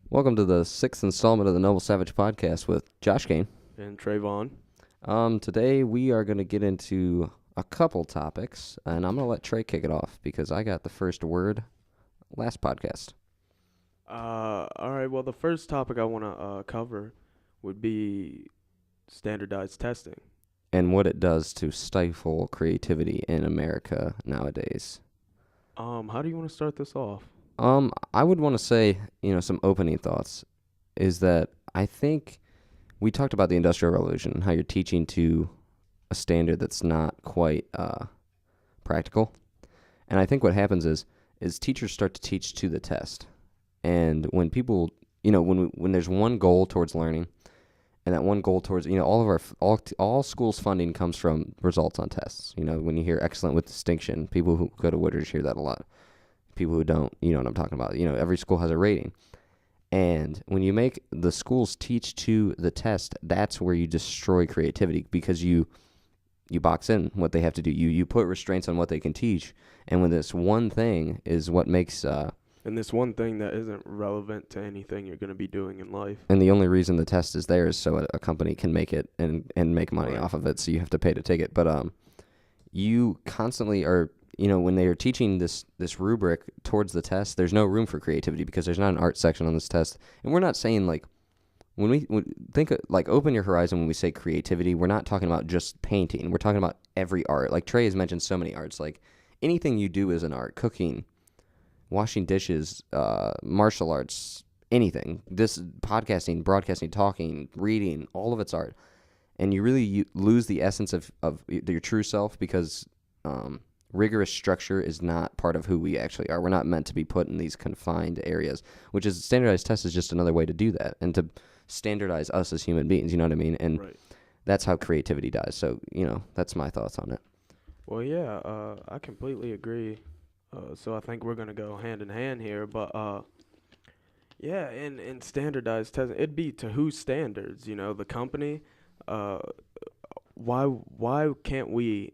Welcome to the sixth installment of the Noble Savage podcast with Josh Kane. And Trayvon. Today we are going to get into a couple topics, and I'm going to let Trey kick it off because I got the first word last podcast. All right. Well, the first topic I want to cover would be standardized testing. And what it does to stifle creativity in America nowadays. How do you want to start this off? I would want to say, some opening thoughts is that I think we talked about the Industrial Revolution, how you're teaching to a standard that's not quite practical. And I think what happens is teachers start to teach to the test. And when people, when there's one goal towards learning, and that one goal towards, all schools' funding comes from results on tests. When you hear excellent with distinction, people who go to Woodridge hear that a lot. People who don't, you know what I'm talking about. Every school has a rating. And when you make the schools teach to the test, that's where you destroy creativity because you box in what they have to do. You put restraints on what they can teach. And when this one thing is what makes... and this one thing that isn't relevant to anything you're going to be doing in life. And the only reason the test is there is so a company can make it and make money off of it. So you have to pay to take it. But you constantly are... when they are teaching this rubric towards the test, there's no room for creativity because there's not an art section on this test. And we're not saying, when we think, open your horizon when we say creativity, we're not talking about just painting. We're talking about every art. Like Trey has mentioned so many arts. Like, anything you do is an art. Cooking, washing dishes, martial arts, anything. This podcasting, broadcasting, talking, reading, all of it's art. And you really lose the essence of your true self because... rigorous structure is not part of who we actually are. We're not meant to be put in these confined areas, which is standardized test is just another way to do that and to standardize us as human beings, you know what I mean? And that's how creativity dies. So, that's my thoughts on it. Well, yeah, I completely agree. So I think we're going to go hand in hand here. But, yeah, in standardized testing, it'd be to whose standards, the company. Why can't we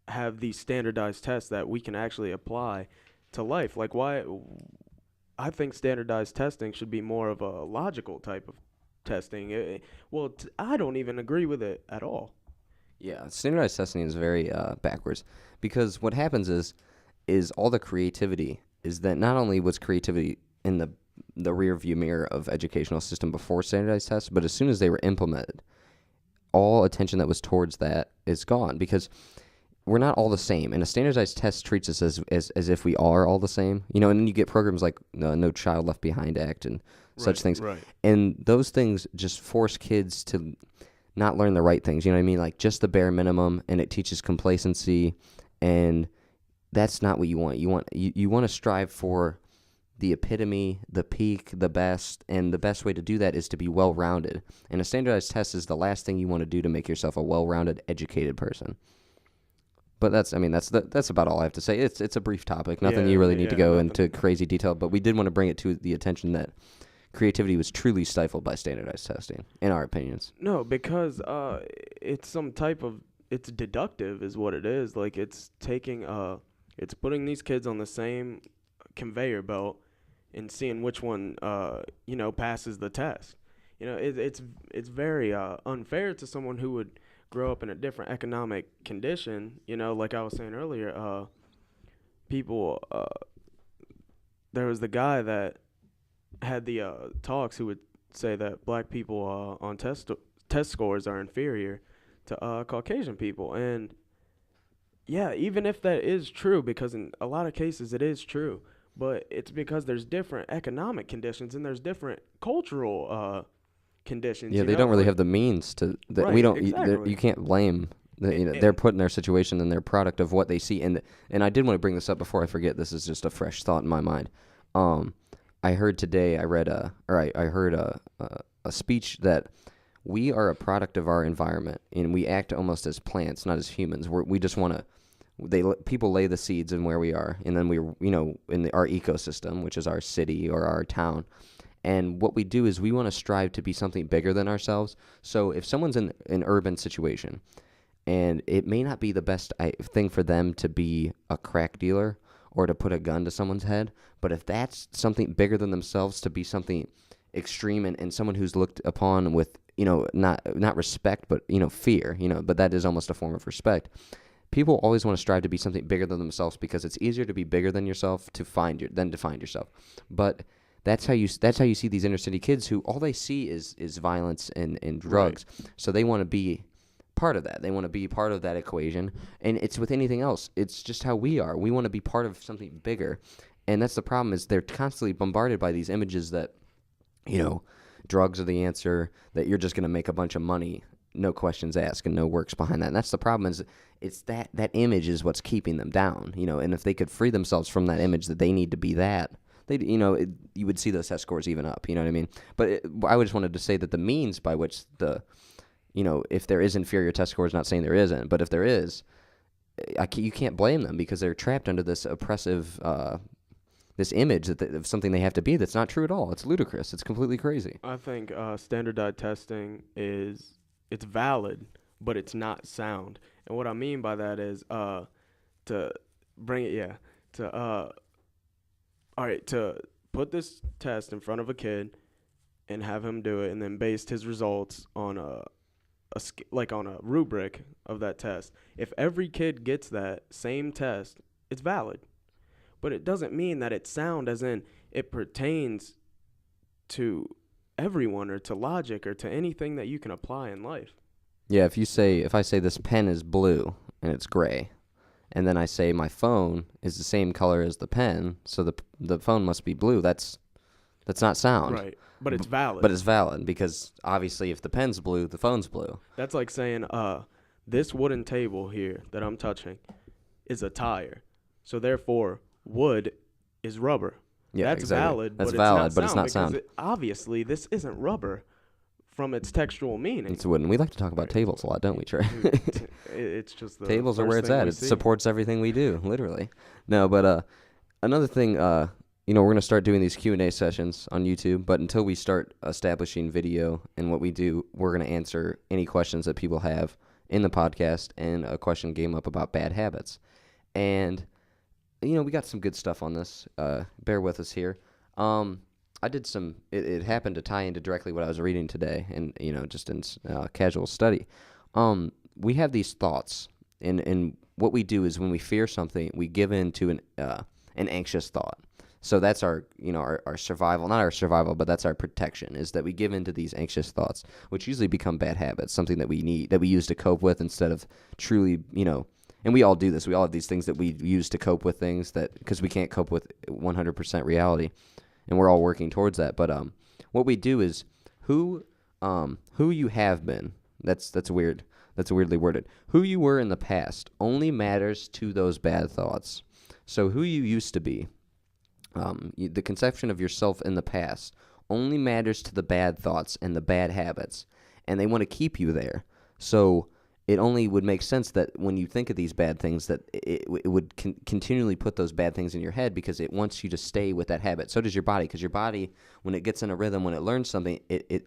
have these standardized tests that we can actually apply to life? Like, why? I think standardized testing should be more of a logical type of testing. I don't even agree with it at all. Yeah, standardized testing is very backwards because what happens is all the creativity is that not only was creativity in the rear view mirror of educational system before standardized tests, but as soon as they were implemented, all attention that was towards that is gone because we're not all the same, and a standardized test treats us as if we are all the same. And then you get programs like No Child Left Behind Act and such things. Right. And those things just force kids to not learn the right things, you know what I mean? Like just the bare minimum, and it teaches complacency, and that's not what you want. You want to strive for the epitome, the peak, the best, and the best way to do that is to be well-rounded. And a standardized test is the last thing you want to do to make yourself a well-rounded, educated person. But that's about all I have to say. It's a brief topic. Nothing you really need to go into crazy detail. But we did want to bring it to the attention that creativity was truly stifled by standardized testing, in our opinions. No, because it's some type of it's deductive, is what it is. Like it's taking it's putting these kids on the same conveyor belt and seeing which one passes the test. It's very unfair to someone who would grow up in a different economic condition, like I was saying earlier, people, there was the guy that had the talks who would say that black people on test scores are inferior to Caucasian people. And yeah, even if that is true, because in a lot of cases it is true, but it's because there's different economic conditions and there's different cultural conditions. Yeah, they don't really have the means to. We don't. Exactly. You can't blame. They're put in their situation and they're product of what they see. And I did want to bring this up before I forget. This is just a fresh thought in my mind. I heard today. I heard a speech that we are a product of our environment and we act almost as plants, not as humans. We just want to. People lay the seeds in where we are, and then we in our ecosystem, which is our city or our town. And what we do is we want to strive to be something bigger than ourselves. So if someone's in an urban situation and it may not be the best thing for them to be a crack dealer or to put a gun to someone's head. But if that's something bigger than themselves, to be something extreme, and someone who's looked upon with, not respect, but, fear, but that is almost a form of respect. People always want to strive to be something bigger than themselves because it's easier to be bigger than yourself than to find yourself. But that's how you see these inner city kids who all they see is violence and drugs. Right. So they want to be part of that. They want to be part of that equation. And it's with anything else. It's just how we are. We want to be part of something bigger. And that's the problem, is they're constantly bombarded by these images that, drugs are the answer, that you're just going to make a bunch of money, no questions asked, and no works behind that. And that's the problem, is it's that image is what's keeping them down, and if they could free themselves from that image that they need to be that, you would see those test scores even up, you know what I mean? But I just wanted to say that the means by which if there is inferior test scores, not saying there isn't, but if there is, you can't blame them because they're trapped under this oppressive, this image of something they have to be that's not true at all. It's ludicrous. It's completely crazy. I think standardized testing it's valid, but it's not sound. And what I mean by that is to put this test in front of a kid and have him do it, and then based his results on on a rubric of that test. If every kid gets that same test, it's valid. But it doesn't mean that it's sound, as in it pertains to everyone or to logic or to anything that you can apply in life. Yeah, if I say this pen is blue and it's gray, and then I say my phone is the same color as the pen, so the phone must be blue. That's not sound. Right. But it's valid. But it's valid because obviously if the pen's blue, the phone's blue. That's like saying this wooden table here that I'm touching is a tire. So therefore wood is rubber. Yeah, that's exactly. valid. That's but valid, it's not but it's not sound. Obviously, this isn't rubber from its textual meaning. It's wooden. We like to talk about tables a lot, don't we, Trey? It's just the tables are where it's at. It supports everything we do, literally. No, but another thing, we're going to start doing these Q&A sessions on YouTube, but until we start establishing video and what we do, we're going to answer any questions that people have in the podcast, and a question came up about bad habits. And we got some good stuff on this. Bear with us here. I did some. It happened to tie into directly what I was reading today, and just in casual study. We have these thoughts, and what we do is when we fear something, we give in to an anxious thought. So that's our survival, not our survival, but that's our protection, is that we give into these anxious thoughts, which usually become bad habits, something that we use to cope with instead of truly, and we all do this. We all have these things that we use to cope with things because we can't cope with 100% reality, and we're all working towards that. But what we do is who you have been. That's weird. That's weirdly worded. Who you were in the past only matters to those bad thoughts. So who you used to be, the conception of yourself in the past only matters to the bad thoughts and the bad habits, and they want to keep you there. So it only would make sense that when you think of these bad things, that it would continually put those bad things in your head because it wants you to stay with that habit. So does your body, because your body, when it gets in a rhythm, when it learns something,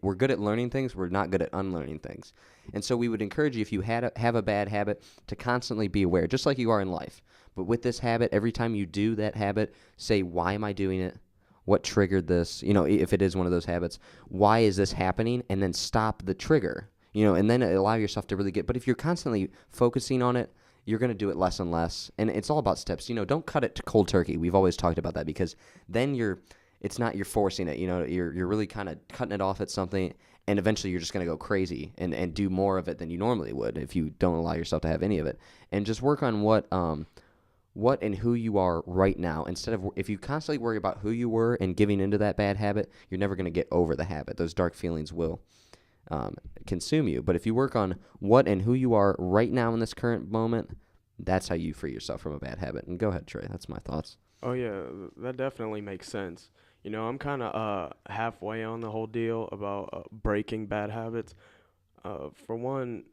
we're good at learning things. We're not good at unlearning things. And so we would encourage you, if you have a bad habit, to constantly be aware, just like you are in life. But with this habit, every time you do that habit, say, why am I doing it? What triggered this? If it is one of those habits, why is this happening? And then stop the trigger. And then allow yourself to really but if you're constantly focusing on it, you're going to do it less and less. And it's all about steps. Don't cut it to cold turkey. We've always talked about that, because then you're forcing it. You're really kind of cutting it off at something, and eventually you're just going to go crazy and do more of it than you normally would if you don't allow yourself to have any of it. And just work on what and who you are right now. Instead of, if you constantly worry about who you were and giving into that bad habit, you're never going to get over the habit. Those dark feelings will consume you. But if you work on what and who you are right now in this current moment, that's how you free yourself from a bad habit. And go ahead, Trey. That's my thoughts. Oh yeah, that definitely makes sense. I'm kind of halfway on the whole deal about breaking bad habits. For one,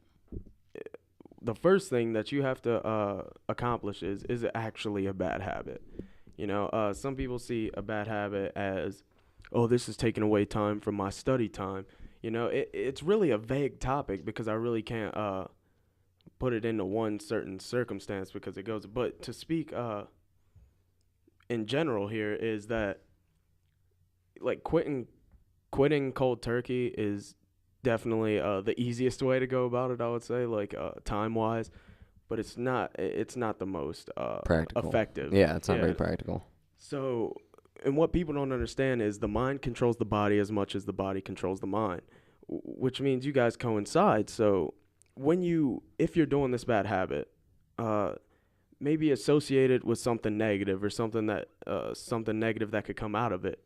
the first thing that you have to accomplish is it actually a bad habit? Some people see a bad habit as, oh, this is taking away time from my study time. It's really a vague topic, because I really can't put it into one certain circumstance, because it goes. But to speak in general here is that like quitting cold turkey is definitely the easiest way to go about it. I would say, like time wise, but it's not the most Practical. effective. Yeah, it's not Yeah. very practical. So, and what people don't understand is the mind controls the body as much as the body controls the mind, which means you guys coincide. So, if you're doing this bad habit, uh, maybe associate it with something negative or something negative that could come out of it,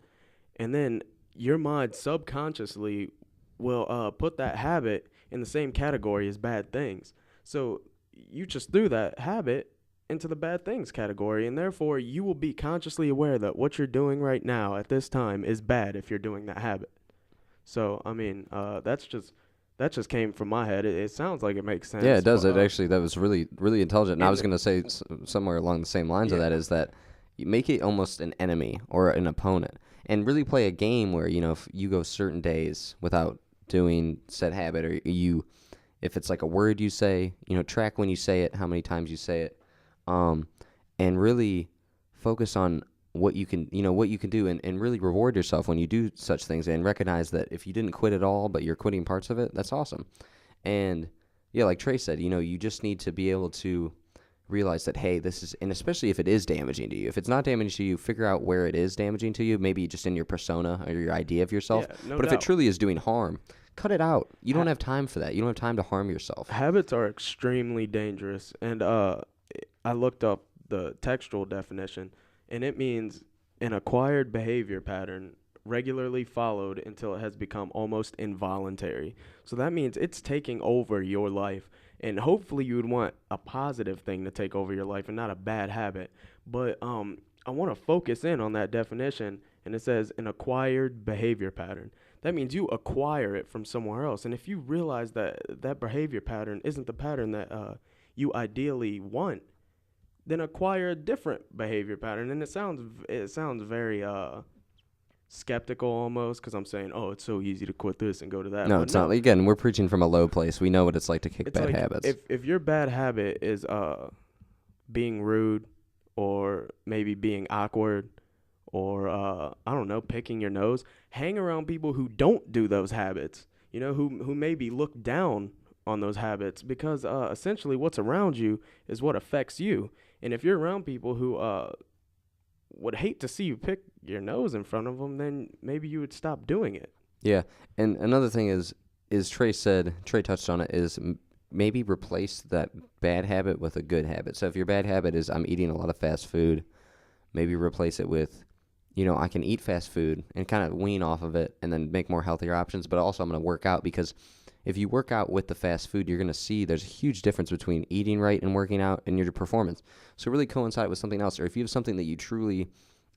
and then your mind subconsciously will put that habit in the same category as bad things. So you just threw that habit into the bad things category, and therefore you will be consciously aware that what you're doing right now at this time is bad if you're doing that habit. So I mean, that just came from my head. It sounds like it makes sense. Yeah, it does. But, It actually, that was really, really intelligent. And I and was going to say somewhere along the same lines of yeah, that is that you make it almost an enemy or an opponent and really play a game where, if you go certain days without doing said habit or if it's like a word you say, track when you say it, how many times you say it, um, and really focus on what you can do and really reward yourself when you do such things and recognize that if you didn't quit at all, but you're quitting parts of it, that's awesome. And yeah, like Trey said, you just need to be able to realize that, hey, this is, and especially if it is damaging to you. If it's not damaging to you, figure out where it is damaging to you, maybe just in your persona or your idea of yourself. yeah, no But if it doubt. truly is doing harm, cut it out. You don't Ha- have time for that. You don't have time to harm yourself. Habits are extremely dangerous, and I looked up the textual definition, and it means an acquired behavior pattern regularly followed until it has become almost involuntary. So that means it's taking over your life, and hopefully you would want a positive thing to take over your life and not a bad habit. But I want to focus in on that definition, and it says an acquired behavior pattern. That means you acquire it from somewhere else. And if you realize that that behavior pattern isn't the pattern that you ideally want, then acquire a different behavior pattern. And it sounds very skeptical almost because I'm saying, oh, it's so easy to quit this and go to that. No, But it's no, not. Again, we're preaching from a low place. We know what it's like to kick it's bad like habits. if your bad habit is being rude or maybe being awkward or I don't know, picking your nose, hang around people who don't do those habits. Who maybe look down on those habits because essentially what's around you is what affects you. And if you're around people who would hate to see you pick your nose in front of them, then maybe you would stop doing it. Yeah, and another thing is Trey touched on it, is maybe replace that bad habit with a good habit. So if your bad habit is I'm eating a lot of fast food, maybe replace it with, I can eat fast food and kind of wean off of it and then make more healthier options, but also I'm going to work out, because if you work out with the fast food, you're going to see there's a huge difference between eating right and working out and your performance. So really coincide with something else, or if you have something that you truly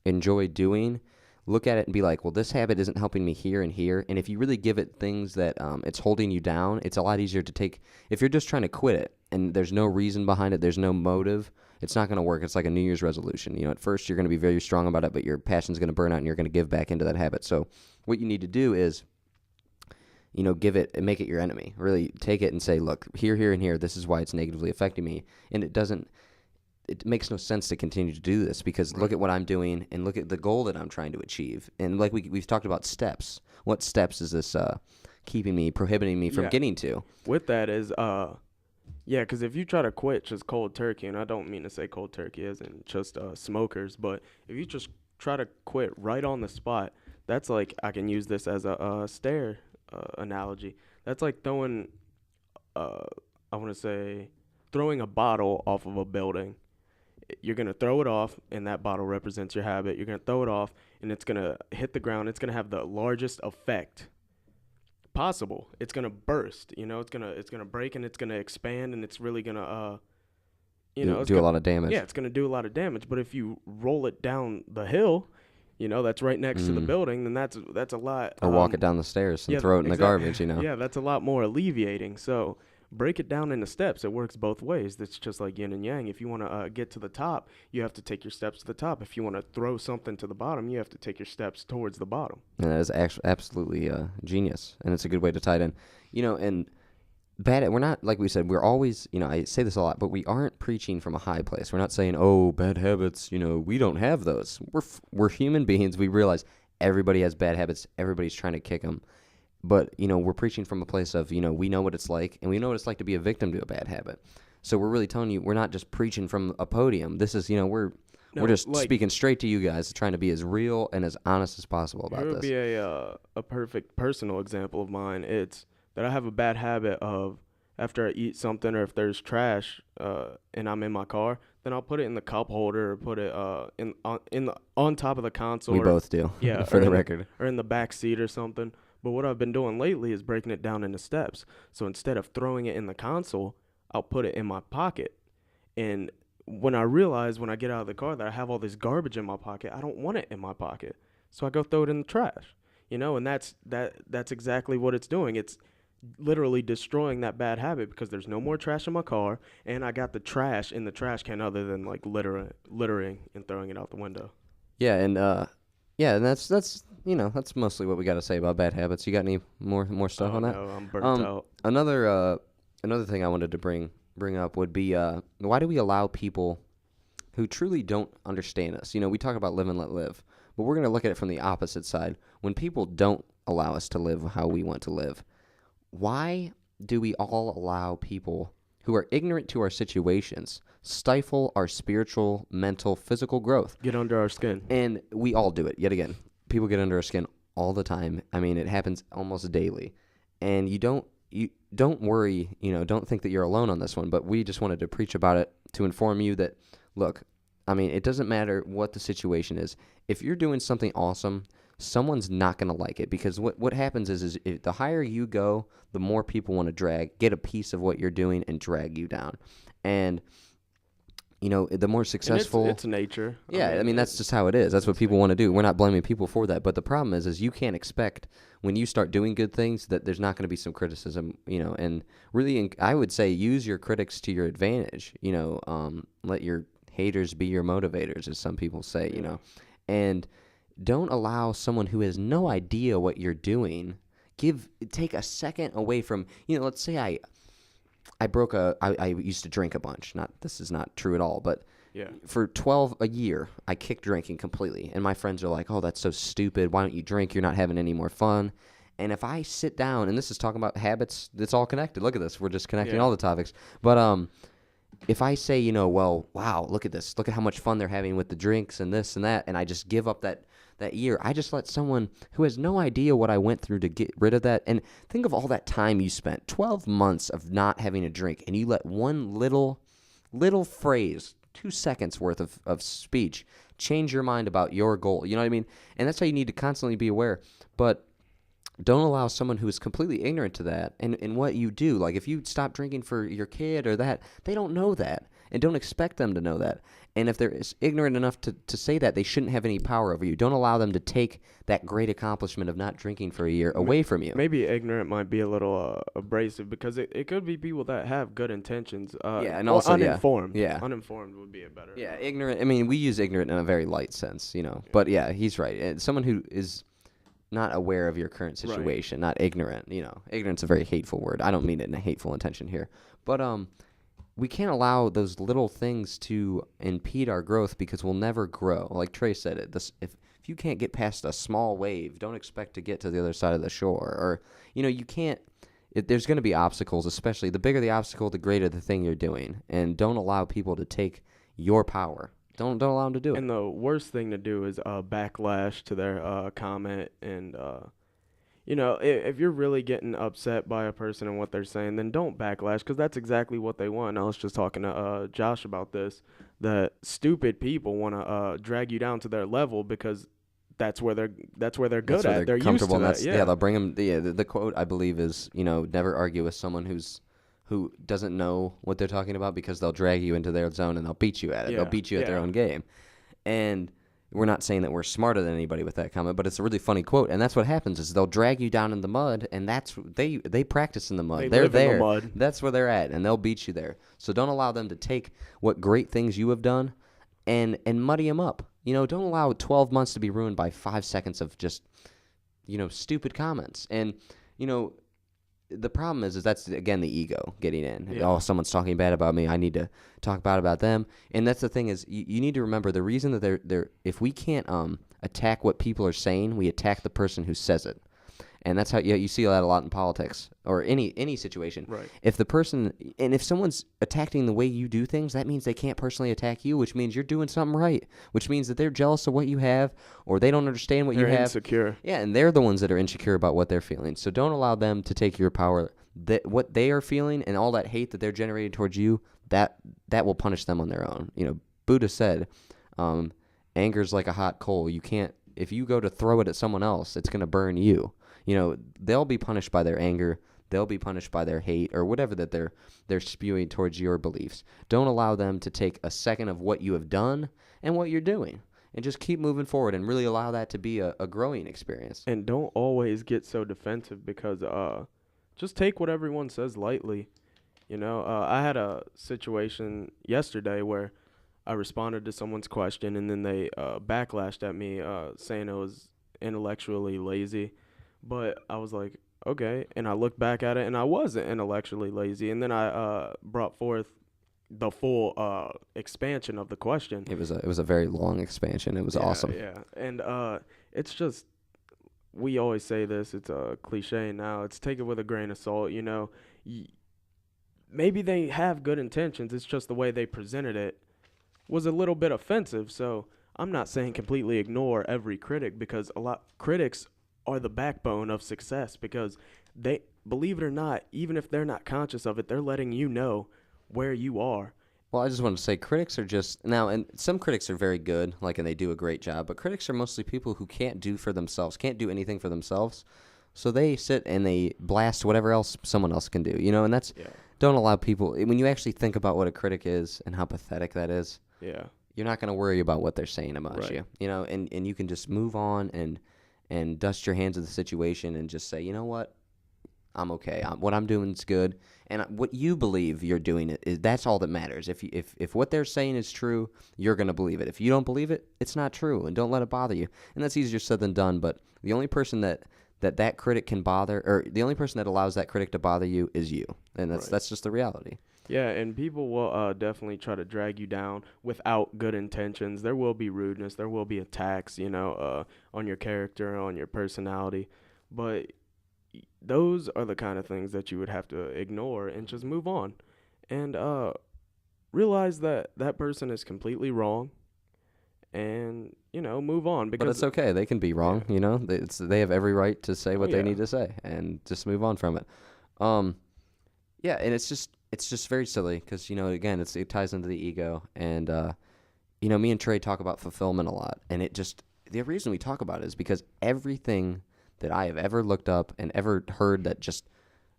enjoy doing, look at it and be like, well, this habit isn't helping me here and here. And if you really give it things that it's holding you down, it's a lot easier to take. If you're just trying to quit it and there's no reason behind it, there's no motive, it's not going to work. It's like a New Year's resolution. At first you're going to be very strong about it, but your passion's going to burn out and you're going to give back into that habit. So what you need to do is, give it and make it your enemy. Really take it and say, look, here, and here, this is why it's negatively affecting me. And it makes no sense to continue to do this, because look at what I'm doing and look at the goal that I'm trying to achieve. And like we've talked about steps. What steps is this prohibiting me from Yeah. getting to? With that is yeah, because if you try to quit just cold turkey, and I don't mean to say cold turkey as in just smokers, but if you just try to quit right on the spot, that's like, I can use this as a stair analogy. That's like throwing, I want to say, throwing a bottle off of a building. You're going to throw it off, and that bottle represents your habit. You're going to throw it off, and it's going to hit the ground. It's going to have the largest effect possible. It's going to burst, it's going to break, and it's going to expand, and it's really going to Do a lot of damage. yeah, it's going to do a lot of damage. But if you roll it down the hill, that's right next to the building, then that's a lot. Or walk it down the stairs and yeah, throw it in the exactly. garbage. Yeah, that's a lot more alleviating. So break it down into steps. It works both ways. That's just like yin and yang. If you want to get to the top, you have to take your steps to the top. If you want to throw something to the bottom, you have to take your steps towards the bottom. And that is actually absolutely genius, and it's a good way to tie it in. And we're not, like we said, we're always, I say this a lot, but we aren't preaching from a high place. We're not saying, oh, bad habits, we don't have those. We're human beings. We realize everybody has bad habits. Everybody's trying to kick them. But, we're preaching from a place of, we know what it's like, and we know what it's like to be a victim to a bad habit. So we're really telling you, we're not just preaching from a podium. This is, we're just speaking straight to you guys, trying to be as real and as honest as possible about Here this. would be a perfect personal example of mine. It's that I have a bad habit of, after I eat something or if there's trash and I'm in my car, then I'll put it in the cup holder or put it on top of the console. We both do. Yeah, for the record. Or in the back seat or something. But what I've been doing lately is breaking it down into steps. So instead of throwing it in the console, I'll put it in my pocket. And when I realize when I get out of the car that I have all this garbage in my pocket, I don't want it in my pocket. So I go throw it in the trash. And that's exactly what it's doing. It's literally destroying that bad habit because there's no more trash in my car, and I got the trash in the trash can other than like littering and throwing it out the window. Yeah, and that's mostly what we got to say about bad habits. You got any more stuff on that? No, I'm burnt out. Another thing I wanted to bring up would be why do we allow people who truly don't understand us? We talk about live and let live, but we're going to look at it from the opposite side. When people don't allow us to live how we want to live, why do we all allow people who are ignorant to our situations stifle our spiritual, mental, physical growth? Get under our skin. And we all do it. Yet again, people get under our skin all the time. I mean, it happens almost daily. And you don't worry, don't think that you're alone on this one, but we just wanted to preach about it to inform you that, look, I mean, it doesn't matter what the situation is. If you're doing something awesome, someone's not going to like it, because what happens is if the higher you go, the more people want to get a piece of what you're doing and drag you down. And the more successful, it's nature. Yeah, I mean that's just how it is. That's what people want to do. We're not blaming people for that, but the problem is you can't expect when you start doing good things that there's not going to be some criticism, and really, I would say use your critics to your advantage. Let your haters be your motivators, as some people say. And don't allow someone who has no idea what you're doing take a second away from. Let's say I used to drink a bunch. This is not true at all, but yeah. For a year, I kicked drinking completely. And my friends are like, oh, that's so stupid. Why don't you drink? You're not having any more fun. And if I sit down, and this is talking about habits, it's all connected. Look at this. We're just connecting all the topics. But if I say, well, wow, look at this. Look at how much fun they're having with the drinks and this and that, and I just give up that year, I just let someone who has no idea what I went through to get rid of that. And think of all that time you spent, 12 months of not having a drink, and you let one little phrase, 2 seconds worth of speech, change your mind about your goal. You know what I mean? And that's how you need to constantly be aware. But don't allow someone who is completely ignorant to that and what you do. Like if you stop drinking for your kid or that, they don't know that. And don't expect them to know that. And if they're ignorant enough to say that, they shouldn't have any power over you. Don't allow them to take that great accomplishment of not drinking for a year away from you. Maybe ignorant might be a little abrasive, because it could be people that have good intentions. And also uninformed. Yeah. Uninformed would be a better. Yeah, ignorant. I mean, we use ignorant in a very light sense, But yeah, he's right. And someone who is not aware of your current situation, not ignorant. Ignorant's a very hateful word. I don't mean it in a hateful intention here. But we can't allow those little things to impede our growth, because we'll never grow. Like Trey said, if you can't get past a small wave, don't expect to get to the other side of the shore. Or, you can't. There's going to be obstacles, especially the bigger the obstacle, the greater the thing you're doing. And don't allow people to take your power. Don't allow them to do it. And the worst thing to do is backlash to their comment. And if you're really getting upset by a person and what they're saying, then don't backlash, because that's exactly what they want. I was just talking to Josh about this, that stupid people want to drag you down to their level, because that's where they're good at. They're used to that. Yeah, they'll bring them. The quote, I believe, is never argue with someone who doesn't know what they're talking about, because they'll drag you into their zone and they'll beat you at it. They'll beat you at their own game. And we're not saying that we're smarter than anybody with that comment, but it's a really funny quote. And that's what happens, is they'll drag you down in the mud, and that's they practice in the mud. They're there. In the mud. That's where they're at, and they'll beat you there. So don't allow them to take what great things you have done and muddy them up. Don't allow 12 months to be ruined by 5 seconds of just, stupid comments. And, the problem is that's again the ego getting in. Yeah. Oh, someone's talking bad about me. I need to talk bad about them. And that's the thing is you need to remember the reason that they're if we can't attack what people are saying, we attack the person who says it. And that's how you see that a lot in politics or any situation. Right. If the person and if someone's attacking the way you do things, that means they can't personally attack you, which means you're doing something right, which means that they're jealous of what you have or they don't understand what They're you have. insecure. Yeah, and they're the ones that are insecure about what they're feeling. So don't allow them to take your power. That what they are feeling and all that hate that they're generating towards you, that will punish them on their own. Buddha said, anger's like a hot coal. You can't if you go to throw it at someone else, it's going to burn you. They'll be punished by their anger. They'll be punished by their hate or whatever that they're spewing towards your beliefs. Don't allow them to take a second of what you have done and what you're doing. And just keep moving forward and really allow that to be a growing experience. And don't always get so defensive because just take what everyone says lightly. I had a situation yesterday where I responded to someone's question and then they backlashed at me saying it was intellectually lazy. But I was like, okay. And I looked back at it and I wasn't intellectually lazy. And then I brought forth the full expansion of the question. It was a very long expansion. It was awesome. Yeah. And it's just, we always say this, it's a cliche now. It's take it with a grain of salt. Maybe they have good intentions. It's just the way they presented it was a little bit offensive. So I'm not saying completely ignore every critic because critics are the backbone of success because they, believe it or not, even if they're not conscious of it, they're letting you know where you are. Well, I just want to say critics are just now, and some critics are very good, and they do a great job, but critics are mostly people who can't do anything for themselves. So they sit and they blast whatever else someone else can do, and that's, don't allow people, when you actually think about what a critic is and how pathetic that is, you're not going to worry about what they're saying about you, and you can just move on and dust your hands of the situation and just say, you know what, I'm okay. What I'm doing is good, and what you believe you're doing that's all that matters. If what they're saying is true, you're gonna believe it. If you don't believe it, it's not true, and don't let it bother you. And that's easier said than done. But the only person that critic can bother, or the only person that allows that critic to bother you, is you, and that's just the reality. Yeah, and people will definitely try to drag you down without good intentions. There will be rudeness. There will be attacks, on your character, on your personality. But those are the kind of things that you would have to ignore and just move on. And realize that that person is completely wrong and, move on. Because but it's okay. They can be wrong, They have every right to say what they need to say and just move on from it. Yeah, and it's just very silly because, again, it ties into the ego. And, me and Trey talk about fulfillment a lot. And the reason we talk about it is because everything that I have ever looked up and ever heard that just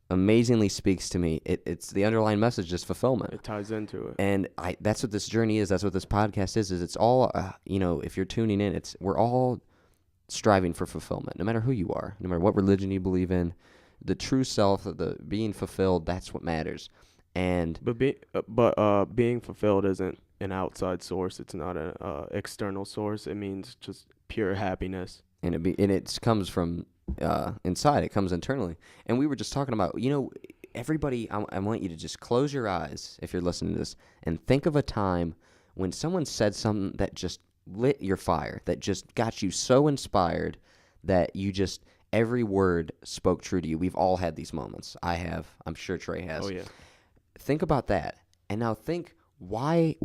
amazingly speaks to me, it's the underlying message is fulfillment. It ties into it. And that's what this journey is. That's what this podcast is it's all, if you're tuning in, we're all striving for fulfillment, no matter who you are, no matter what religion you believe in. The true self, the being fulfilled, that's what matters. But being fulfilled isn't an outside source. It's not an external source. It means just pure happiness. And it comes from inside. It comes internally. And we were just talking about, everybody, I want you to just close your eyes if you're listening to this and think of a time when someone said something that just lit your fire, that just got you so inspired that you just, every word spoke true to you. We've all had these moments. I have. I'm sure Trey has. Oh, yeah. Think about that. And now think, why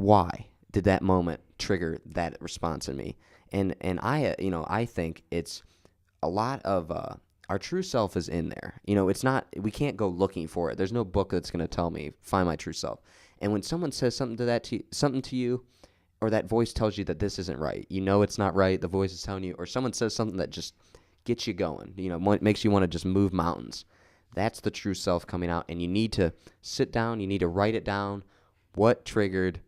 did that moment trigger that response in me? And I think it's a lot of our true self is in there. It's not, we can't go looking for it. There's no book that's going to tell me, find my true self. And when someone says something to you, or that voice tells you that this isn't right, it's not right, the voice is telling you, or someone says something that just gets you going, makes you want to just move mountains. That's the true self coming out, and you need to sit down, you need to write it down. What triggered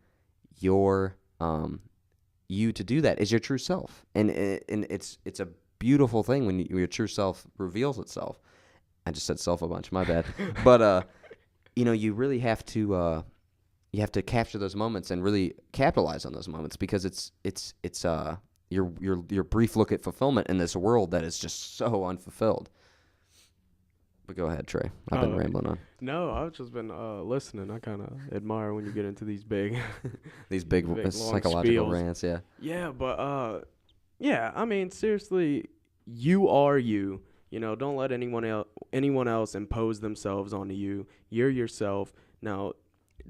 your you to do that is your true self, and it's a beautiful thing when your true self reveals itself. I just said self a bunch, my bad. But you really have to capture those moments and really capitalize on those moments, because it's your brief look at fulfillment in this world that is just so unfulfilled. But go ahead, Trey. I've been rambling on. No, I've just been listening. I kind of admire when you get into these big, These big long psychological spiels. rants, yeah. Yeah, but yeah. I mean, seriously, you are you. You know, don't let anyone else impose themselves onto you. You're yourself. Now,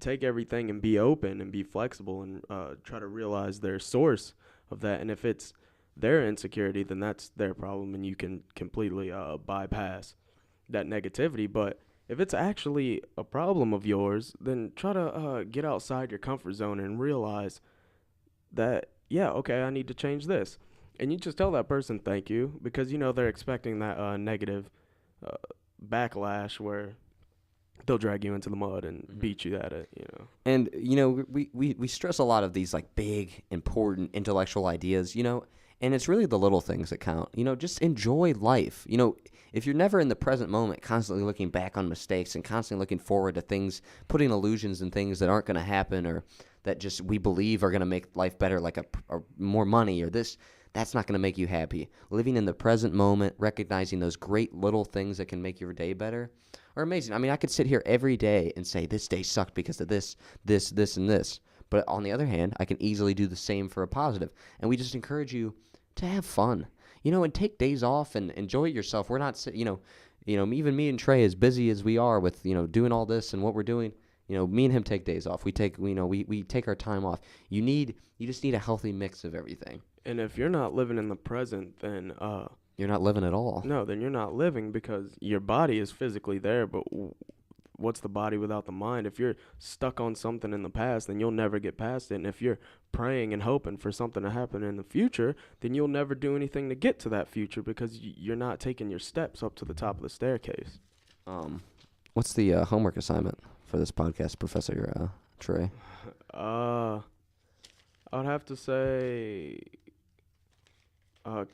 take everything and be open and be flexible and try to realize their source of that. And if it's their insecurity, then that's their problem, and you can completely bypass that negativity. But if it's actually a problem of yours, then try to get outside your comfort zone and realize that, yeah, okay, I need to change this. And you just tell that person thank you, because you know they're expecting that negative uh, backlash where they'll drag you into the mud and beat you at it, you know. And, we stress a lot of these, like, big, important intellectual ideas, and it's really the little things that count. Just enjoy life. If you're never in the present moment, constantly looking back on mistakes and constantly looking forward to things, putting illusions in things that aren't going to happen or that just we believe are going to make life better, like a more money or this, that's not going to make you happy. Living in the present moment, recognizing those great little things that can make your day better are amazing. I mean, I could sit here every day and say this day sucked because of this, and this. But on the other hand, I can easily do the same for a positive. And we just encourage you to have fun, and take days off and enjoy yourself. We're not, even me and Trey, as busy as we are with, doing all this and what we're doing, me and him take days off. We take, we take our time off. You just need a healthy mix of everything. And if you're not living in the present, then you're not living at all. No, then you're not living, because your body is physically there, but what's the body without the mind? If you're stuck on something in the past, then you'll never get past it. And if you're praying and hoping for something to happen in the future, then you'll never do anything to get to that future, because you're not taking your steps up to the top of the staircase. What's the homework assignment for this podcast, Professor Trey? I would have to say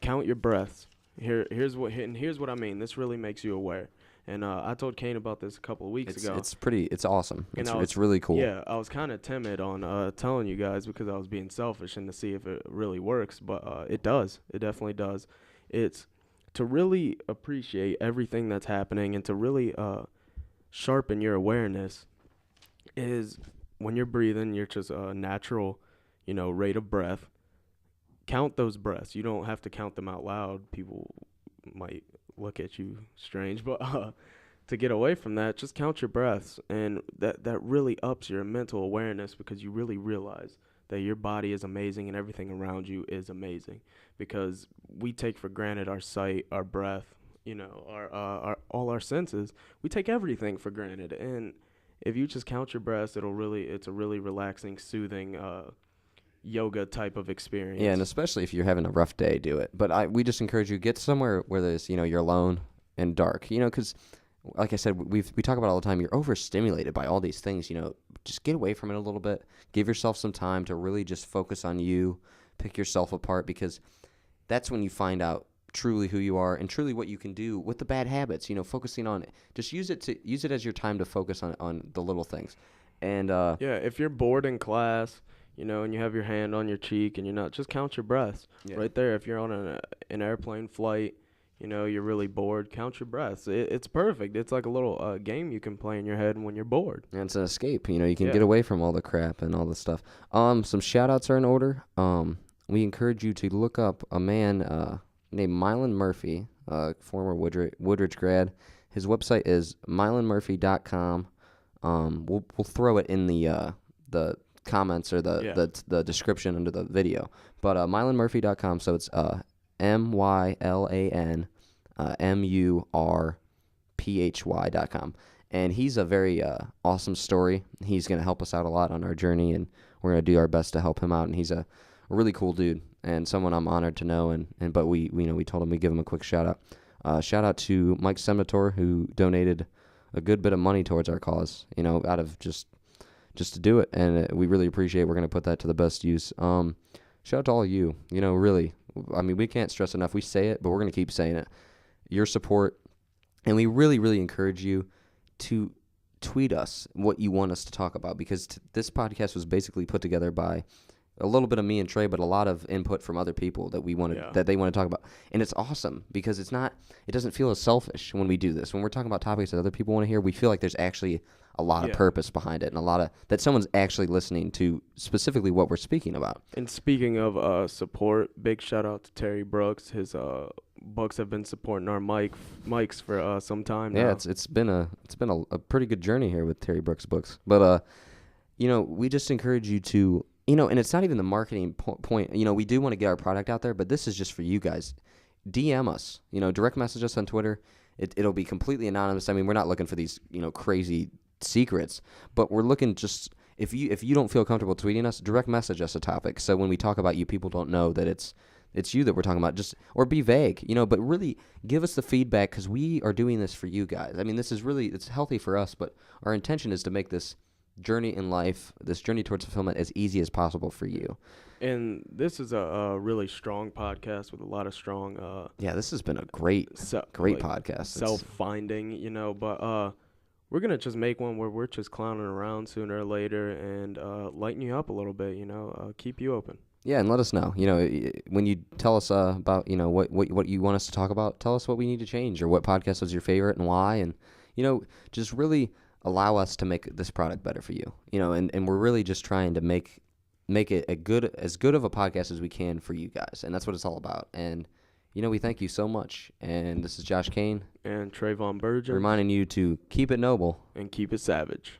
count your breaths. Here's what I mean. This really makes you aware. And I told Kane about this a couple of weeks ago. It's awesome. It's really cool. Yeah, I was kind of timid on telling you guys, because I was being selfish and to see if it really works. But it does. It definitely does. It's to really appreciate everything that's happening and to really sharpen your awareness is when you're breathing, you're just a natural, rate of breath. Count those breaths. You don't have to count them out loud. People might look at you strange, but to get away from that, just count your breaths, and that really ups your mental awareness, because you really realize that your body is amazing and everything around you is amazing, because we take for granted our sight, our breath, our all our senses. We take everything for granted, and if you just count your breaths, it's a really relaxing, soothing yoga type of experience. Yeah, and especially if you're having a rough day, do it. But we just encourage you, get somewhere where there's, you're alone and dark, because like I said, we talk about all the time, you're overstimulated by all these things, just get away from it a little bit. Give yourself some time to really just focus on you, pick yourself apart, because that's when you find out truly who you are and truly what you can do with the bad habits, focusing on it. Just use it as your time to focus on the little things. And yeah, if you're bored in class, and you have your hand on your cheek and you're not, just count your breaths right there. If you're on an airplane flight, you're really bored, count your breaths. It's perfect. It's like a little game you can play in your head when you're bored. And it's an escape. You can get away from all the crap and all this stuff. Some shout-outs are in order. We encourage you to look up a man named Mylan Murphy, former Woodridge grad. His website is mylanmurphy.com. We'll throw it in the comments or the description under the video. But mylanmurphy.com, so it's MYLANMURPHY.com. And he's a very awesome story. He's going to help us out a lot on our journey, and we're going to do our best to help him out. And he's a really cool dude and someone I'm honored to know. But we told him we'd give him a quick shout out. Shout out to Mike Semnator, who donated a good bit of money towards our cause, out of just to do it. And we really appreciate it. We're going to put that to the best use. Shout out to all of you, really. I mean, we can't stress enough. We say it, but we're going to keep saying it. Your support. And we really, really encourage you to tweet us what you want us to talk about, because this podcast was basically put together by a little bit of me and Trey, but a lot of input from other people that they want to talk about. And it's awesome because it doesn't feel as selfish when we do this. When we're talking about topics that other people want to hear, we feel like there's actually a lot of purpose behind it, and a lot of that someone's actually listening to specifically what we're speaking about. And speaking of support, big shout out to Terry Brooks. His Bucks have been supporting our mics for some time now. Yeah, it's been a pretty good journey here with Terry Brooks Books. But we just encourage you to, and it's not even the marketing point. We do want to get our product out there, but this is just for you guys. DM us, direct message us on Twitter. It'll be completely anonymous. I mean, we're not looking for these, crazy secrets, but we're looking just if you don't feel comfortable tweeting us, direct message us a topic. So when we talk about you, people don't know that it's you that we're talking about. Or be vague, but really give us the feedback because we are doing this for you guys. I mean, this is it's healthy for us, but our intention is to make this journey in life, this journey towards fulfillment, as easy as possible for you. And this is a really strong podcast with a lot of strong. This has been a great podcast. Self-finding, but we're gonna just make one where we're just clowning around sooner or later and lighten you up a little bit. Keep you open. Yeah, and let us know. When you tell us about what you want us to talk about, tell us what we need to change or what podcast was your favorite and why, and just really allow us to make this product better for you. And we're really just trying to make it as good of a podcast as we can for you guys, and that's what it's all about. And we thank you so much. And this is Josh Kane and Trayvon Burgess reminding you to keep it noble and keep it savage.